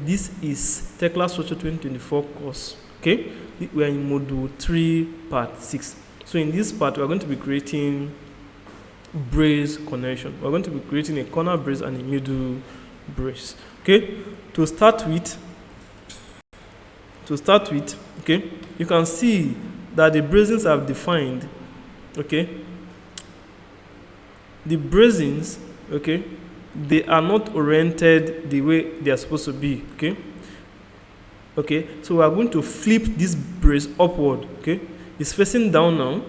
this is Tekla Structure 2024 course. Okay, we are in module 3 part 6. So in this part we are going to be creating brace connection. We're going to be creating a corner brace and a middle brace. Okay, to start with, okay, you can see that the bracings I've defined. Okay, the bracings, okay, they are not oriented the way they are supposed to be. Okay, so we are going to flip this brace upward. Okay, it's facing down now.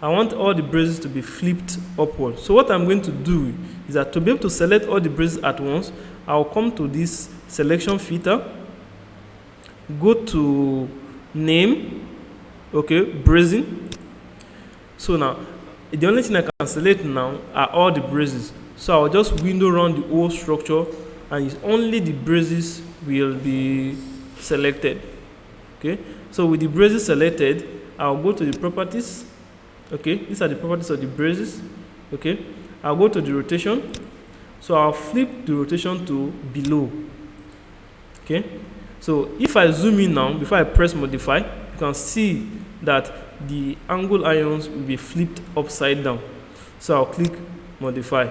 I want all the braces to be flipped upward. So what I'm going to do is that to be able to select all the braces at once, I'll come to this selection filter, go to name, okay, bracing. So now the only thing I can select now are all the braces. So I'll just window run the whole structure, and it's only the braces will be selected. Okay, so with the braces selected, I'll go to the properties. Okay, these are the properties of the braces. Okay, I'll go to the rotation. So I'll flip the rotation to below. Okay, so if I zoom in now, before I press modify, you can see that the angle irons will be flipped upside down. So I'll click modify.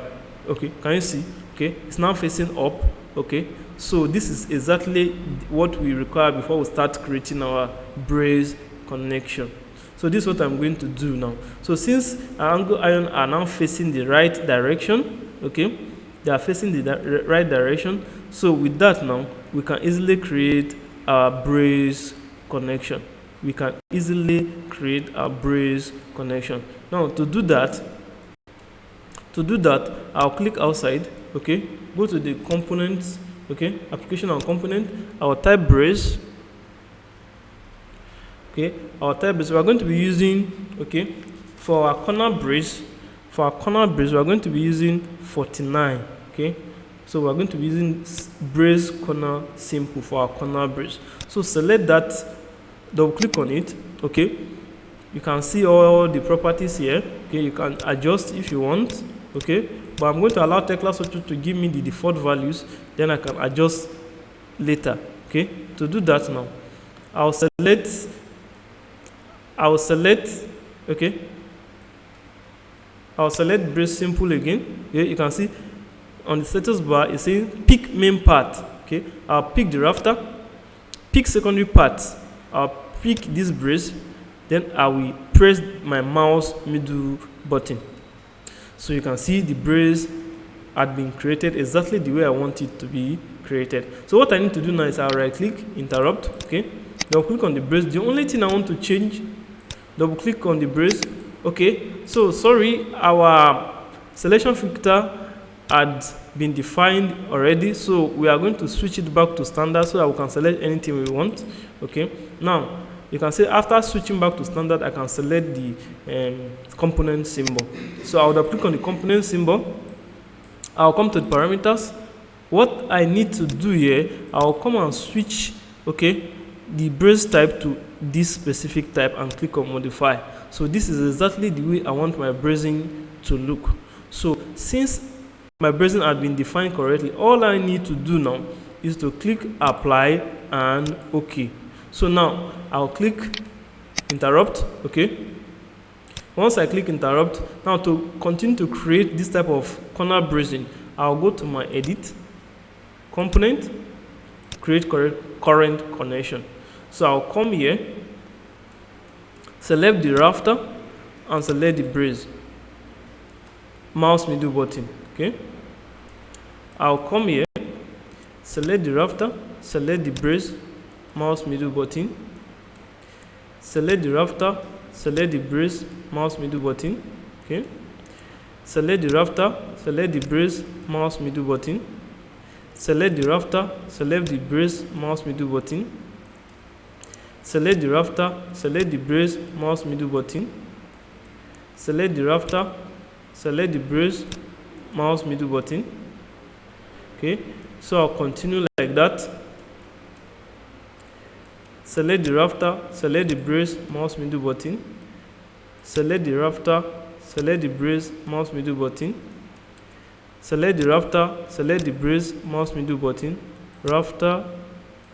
Okay, can you see? Okay, it's now facing up. Okay, so this is exactly what we require before we start creating our brace connection. So this is what I'm going to do now. So since our angle iron are now facing the right direction, okay, they are facing the right direction. So with that now, we can easily create our brace connection. We can easily create a brace connection. Now to do that, I'll click outside. Okay, go to the components. Okay, application and component. I'll type brace. Okay, our type is we are going to be using, okay, for our corner brace. For our corner brace, we are going to be using 49. Okay, so we are going to be using brace corner simple for our corner brace. So select that, double click on it. Okay, you can see all the properties here. Okay, you can adjust if you want. Okay, but I'm going to allow Tekla Structures to give me the default values, then I can adjust later. Okay, to do that now, I'll select, okay, I'll select brace simple again. Okay, you can see on the status bar it's saying pick main part. Okay, I'll pick the rafter, pick secondary parts, I'll pick this brace, then I will press my mouse middle button. So you can see the brace had been created exactly the way I want it to be created. So what I need to do now is I'll right click, interrupt. Okay, double click on the brace. The only thing I want to change, double click on the brace. Okay, so sorry, our selection filter had been defined already, so we are going to switch it back to standard so that we can select anything we want. Okay, now you can see after switching back to standard, I can select the component symbol. So I'll click on the component symbol. I'll come to the parameters. What I need to do here, I'll come and switch, okay, the brace type to this specific type and click on modify. So this is exactly the way I want my bracing to look. So since my bracing had been defined correctly, all I need to do now is to click apply and OK. So now I'll click interrupt. Okay, once I click interrupt, now to continue to create this type of corner bracing, I'll go to my edit component, create current connection. So I'll come here, select the rafter and select the brace, mouse middle button. Okay, I'll come here, select the rafter, select the brace, mouse middle button, select the rafter, select the brace, mouse middle button. Okay, select the rafter, select the brace, mouse middle button, select the rafter, select the brace, mouse middle button, select the rafter, select the brace, mouse middle button, select the rafter, select the brace, mouse middle button. Okay, so I'll continue like that. Select the rafter, select the brace, mouse middle button, select the rafter, select the brace, mouse middle button, select the rafter, select the brace, mouse middle button, rafter,